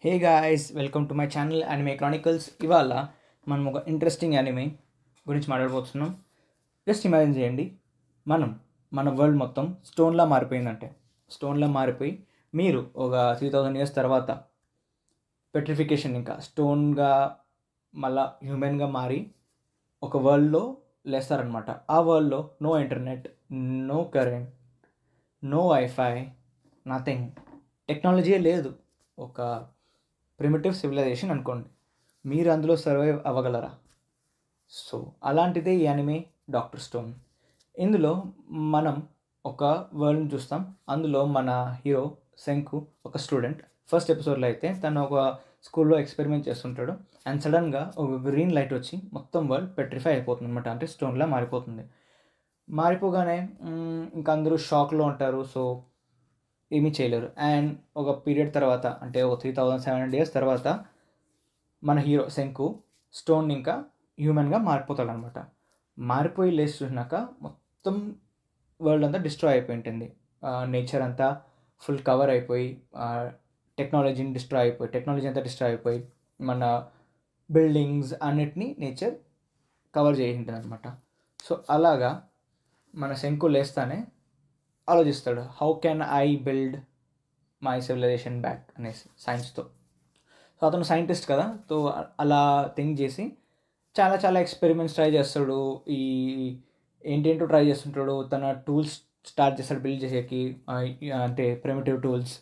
Hey guys, welcome to my channel anime Chronicles. ఇవాళ మనం ఒక ఇంట్రెస్టింగ్ యానిమే గురించి మాట్లాడబోతున్నాం. జస్ట్ ఇమాజిన్ చేయండి, మన వరల్డ్ మొత్తం స్టోన్లా మారిపోయిందంటే, స్టోన్లా మారిపోయి మీరు ఒక 3000 years తర్వాత పెట్రిఫికేషన్ ఇంకా స్టోన్గా మళ్ళా హ్యూమన్గా మారి ఒక వరల్డ్లో లేస్తారనమాట. ఆ వరల్డ్లో no internet, no current, no WiFi, nothing, technology లేదు. ఒక ప్రిమిటివ్ సివిలైజేషన్ అనుకోండి. మీరు అందులో సర్వైవ్ అవ్వగలరా? సో అలాంటిదే ఈ యానిమే డాక్టర్ స్టోన్. ఇందులో మనం ఒక వరల్డ్ని చూస్తాం. అందులో మన హీరో శంకు ఒక స్టూడెంట్. ఫస్ట్ ఎపిసోడ్లో అయితే తను ఒక స్కూల్లో ఎక్స్పెరిమెంట్ చేస్తుంటాడు. అండ్ సడన్గా ఒక గ్రీన్ లైట్ వచ్చి మొత్తం వరల్డ్ పెట్రిఫై అయిపోతుంది అనమాట. అంటే స్టోన్లా మారిపోతుంది. మారిపోగానే ఇంకా అందరూ షాక్లో ఉంటారు. సో ఏమీ చేయలేరు. అండ్ ఒక పీరియడ్ తర్వాత, అంటే ఒక 3700 years తర్వాత మన హీరో శంకు స్టోన్ ఇంకా హ్యూమన్గా మారిపోతాడు అనమాట. మారిపోయి లేచి చూసినాక మొత్తం వరల్డ్ అంతా డిస్ట్రాయ్ అయిపోయి ఉంటుంది. నేచర్ అంతా ఫుల్ కవర్ అయిపోయి, టెక్నాలజీ అంతా డిస్ట్రాయ్ అయిపోయి మన బిల్డింగ్స్ అన్నిటినీ నేచర్ కవర్ చేసి ఉంటుంది అనమాట. సో అలాగా మన శంకు లేస్తానే ఆలోచిస్తాడు, how can I build my civilization back అనేసి సైన్స్తో. సో అతను సైంటిస్ట్ కదా, సో అలా థింక్ చేసి చాలా చాలా ఎక్స్పెరిమెంట్స్ ట్రై చేస్తాడు. ఏంటేంటో ట్రై చేస్తుంటాడు. తన టూల్స్ స్టార్ట్ చేస్తాడు బిల్డ్ చేసేకి. అంటే ప్రిమిటివ్ టూల్స్,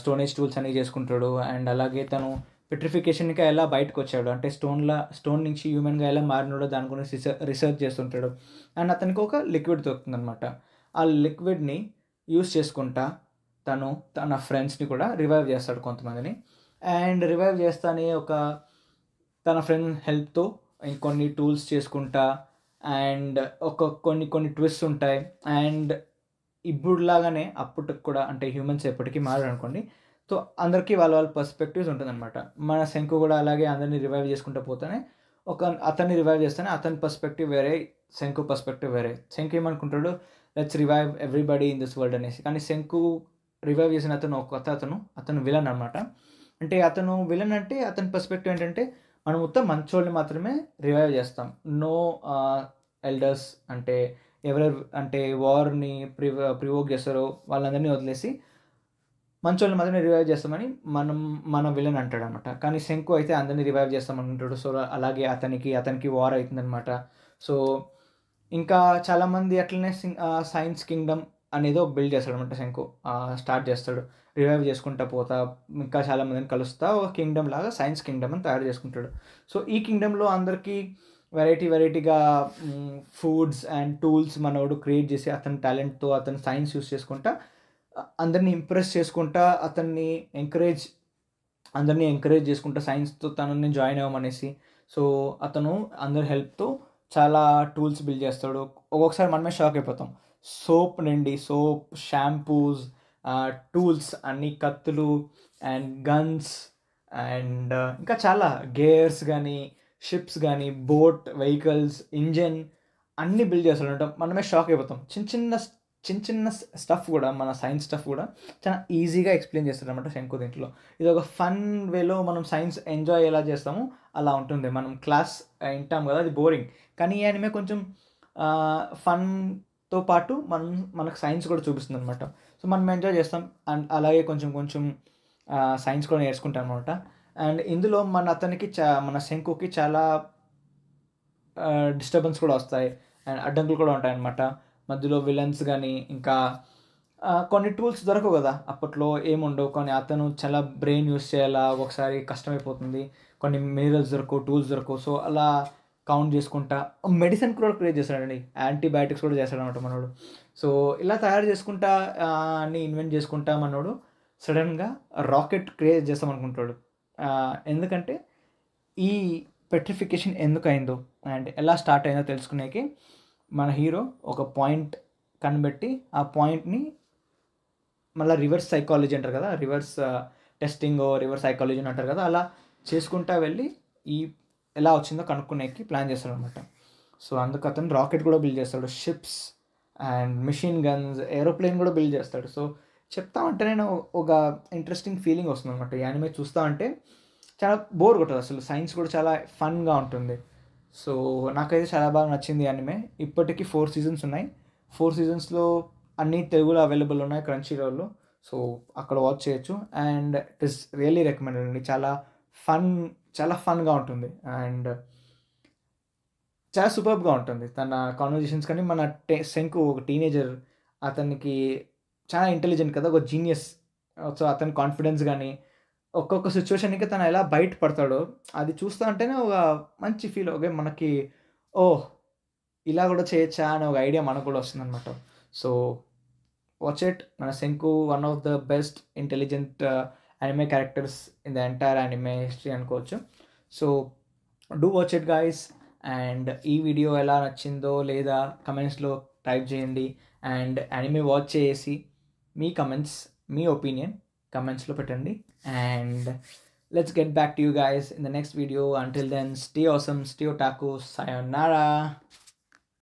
స్టోనేజ్ టూల్స్ అనేవి చేసుకుంటాడు. అండ్ అలాగే తను పెట్రిఫికేషన్కి ఎలా బయటకు వచ్చాడు, అంటే స్టోన్ నుంచి హ్యూమన్గా ఎలా మారినాడో దాని గురించి రీసెర్చ్ చేస్తుంటాడు. అండ్ అతనికి ఒక లిక్విడ్ దొరుకుతుంది అనమాట. ఆ లిక్విడ్ని యూస్ చేసుకుంటా తను తన ఫ్రెండ్స్ని కూడా రివైవ్ చేస్తాడు కొంతమందిని. అండ్ రివైవ్ చేస్తానే తన ఫ్రెండ్ హెల్ప్తో ఇంకొన్ని టూల్స్ చేసుకుంటా. అండ్ కొన్ని ట్విస్ట్ ఉంటాయి. అండ్ ఇప్పుడులాగానే అప్పటికి కూడా, అంటే హ్యూమన్స్ ఎప్పటికీ మారారు అనుకోండి. సో అందరికీ వాళ్ళ పర్స్పెక్టివ్స్ ఉంటుందన్నమాట. మన శంకు కూడా అలాగే అందరినీ రివైవ్ చేసుకుంటూ పోతానే అతన్ని రివైవ్ చేస్తానే అతని పర్స్పెక్టివ్ వేరే, శంకు పర్స్పెక్టివ్ వేరే. శంకు ఏమనుకుంటాడు, let's revive everybody in this world అనేసి. కానీ శంకు రివైవ్ చేసిన అతను విలన్ అనమాట. అంటే అతను విలన్ అంటే అతని పర్స్పెక్టివ్ ఏంటంటే, మనం మొత్తం మంచోళ్ళని మాత్రమే రివైవ్ చేస్తాం. నో ఎల్డర్స్, అంటే ఎవరెవరు అంటే వార్ని ప్రివోక్ చేస్తారో వాళ్ళందరినీ వదిలేసి మంచోళ్ళని మాత్రమే రివైవ్ చేస్తామని మన విలన్ అంటాడు అనమాట. కానీ శంకు అయితే అందరినీ రివైవ్ చేస్తామనుకుంటాడు. సో అలాగే అతనికి వార్ అవుతుందన్నమాట. సో ఇంకా చాలామంది అట్లనే సైన్స్ కింగ్డమ్ అనేది ఒక బిల్డ్ చేస్తాడు అనమాట. శంకు స్టార్ట్ చేస్తాడు, రివైవ్ చేసుకుంటా పోతా ఇంకా చాలామందిని కలుస్తా ఒక కింగ్డమ్ లాగా సైన్స్ కింగ్డమ్ అని తయారు చేసుకుంటాడు. సో ఈ కింగ్డమ్లో అందరికీ వెరైటీగా ఫుడ్స్ అండ్ టూల్స్ మనోడు క్రియేట్ చేసి అతని టాలెంట్తో అతని సైన్స్ యూస్ చేసుకుంటా అందరినీ ఇంప్రెస్ చేసుకుంటా అందరినీ ఎంకరేజ్ చేసుకుంటా సైన్స్తో తనని జాయిన్ అవ్వమనేసి. సో అతను అందరి హెల్ప్తో చాలా టూల్స్ బిల్డ్ చేస్తాడు. ఒక్కొక్కసారి మనమే షాక్ అయిపోతాం. సోప్, షాంపూస్, టూల్స్ అన్ని, కత్తులు అండ్ గన్స్ అండ్ ఇంకా చాలా గేర్స్ కానీ, షిప్స్ కానీ, బోట్, వెహికల్స్, ఇంజన్ అన్నీ బిల్డ్ చేస్తాడు. మనమే షాక్ అయిపోతాం. చిన్న చిన్న స్టఫ్ కూడా, మన సైన్స్ స్టఫ్ కూడా చాలా ఈజీగా ఎక్స్ప్లెయిన్ చేస్తారు అనమాట శంకు దీంట్లో. ఇది ఒక ఫన్ వేలో మనం సైన్స్ ఎంజాయ్ ఎలా చేస్తామో అలా ఉంటుంది. మనం క్లాస్ వింటాం కదా, అది బోరింగ్. కానీ ఈ యానిమే కొంచెం ఫన్తో పాటు మనకు సైన్స్ కూడా చూపిస్తుంది అనమాట. సో మనం ఎంజాయ్ చేస్తాం. అండ్ అలాగే కొంచెం సైన్స్ కూడా నేర్చుకుంటాం అనమాట. అండ్ ఇందులో మన శంకుకి చాలా డిస్టర్బెన్స్ కూడా వస్తాయి అండ్ అడ్డంకులు కూడా ఉంటాయి అన్నమాట. మధ్యలో విలన్స్ కానీ, ఇంకా కొన్ని టూల్స్ దొరకవు కదా అప్పట్లో, ఏముండవు. కొన్ని అతను చాలా బ్రెయిన్ యూస్ చేయాలా, ఒకసారి కష్టమైపోతుంది. కొన్ని మినరల్స్ దొరకవు, టూల్స్ దొరకవు. సో అలా కౌంట్ చేసుకుంటా మెడిసిన్ కూడా క్రియేట్ చేస్తాడండి. యాంటీబయాటిక్స్ కూడా చేస్తాడు అనమాట మనోడు. సో ఇలా తయారు చేసుకుంటా అన్ని ఇన్వెంట్ చేసుకుంటా మనోడు సడన్గా రాకెట్ క్రియేట్ చేస్తామనుకుంటాడు. ఎందుకంటే ఈ పెట్రిఫికేషన్ ఎందుకు అయిందో అండ్ ఎలా స్టార్ట్ అయిందో తెలుసుకునేకి మన హీరో ఒక పాయింట్ కనిపెట్టి ఆ పాయింట్ని మళ్ళీ రివర్స్ సైకాలజీ అంటారు కదా, రివర్స్ టెస్టింగ్, రివర్స్ సైకాలజీ అని అంటారు కదా, అలా చేసుకుంటా వెళ్ళి ఎలా వచ్చిందో కనుక్కునేకి ప్లాన్ చేస్తాడు అనమాట. సో అందుకు అతను రాకెట్ కూడా బిల్డ్ చేస్తాడు, ships and machine guns, aeroplane కూడా బిల్డ్ చేస్తాడు. సో చెప్తా ఉంటే నేను ఒక ఇంట్రెస్టింగ్ ఫీలింగ్ వస్తుంది అనమాట. ఈ యానిమే చూస్తా ఉంటే చాలా బోర్ కొట్టదు అసలు. సైన్స్ కూడా చాలా ఫన్గా ఉంటుంది. సో నాకైతే చాలా బాగా నచ్చింది యానిమే. ఇప్పటికీ 4 సీజన్స్ ఉన్నాయి. 4 సీజన్స్లో అన్నీ తెలుగులో అవైలబుల్ ఉన్నాయి క్రంచీ రోల్లో. సో అక్కడ వాచ్ చేయొచ్చు. And it is really recommended అండి. చాలా ఫన్గా ఉంటుంది. అండ్ చాలా సూపర్బ్గా ఉంటుంది తన కాన్వర్జేషన్స్. కానీ మన శంకు ఒక టీనేజర్, అతనికి చాలా ఇంటెలిజెంట్ కదా, ఒక జీనియస్. సో అతని కాన్ఫిడెన్స్ కానీ ఒక్కొక్క సిచ్యువేషన్కి తను ఎలా బయటపడతాడో అది చూస్తూ ఉంటేనే ఒక మంచి ఫీల్. ఓకే, మనకి ఓహ్ ఇలా కూడా చేయొచ్చా అనే ఒక ఐడియా మనకు కూడా వస్తుందన్నమాట. So watch it. మన Senku one of the best intelligent anime characters in the entire anime history అనుకోవచ్చు. So do watch it guys. And ఈ వీడియో ఎలా నచ్చిందో లేదా కమెంట్స్లో టైప్ చేయండి. అండ్ యానిమే వాచ్ చేసి మీ కమెంట్స్, మీ ఒపీనియన్ కమెంట్స్లో పెట్టండి. And let's get back to you guys in the next video. Until then, stay awesome, stay otaku, sayonara.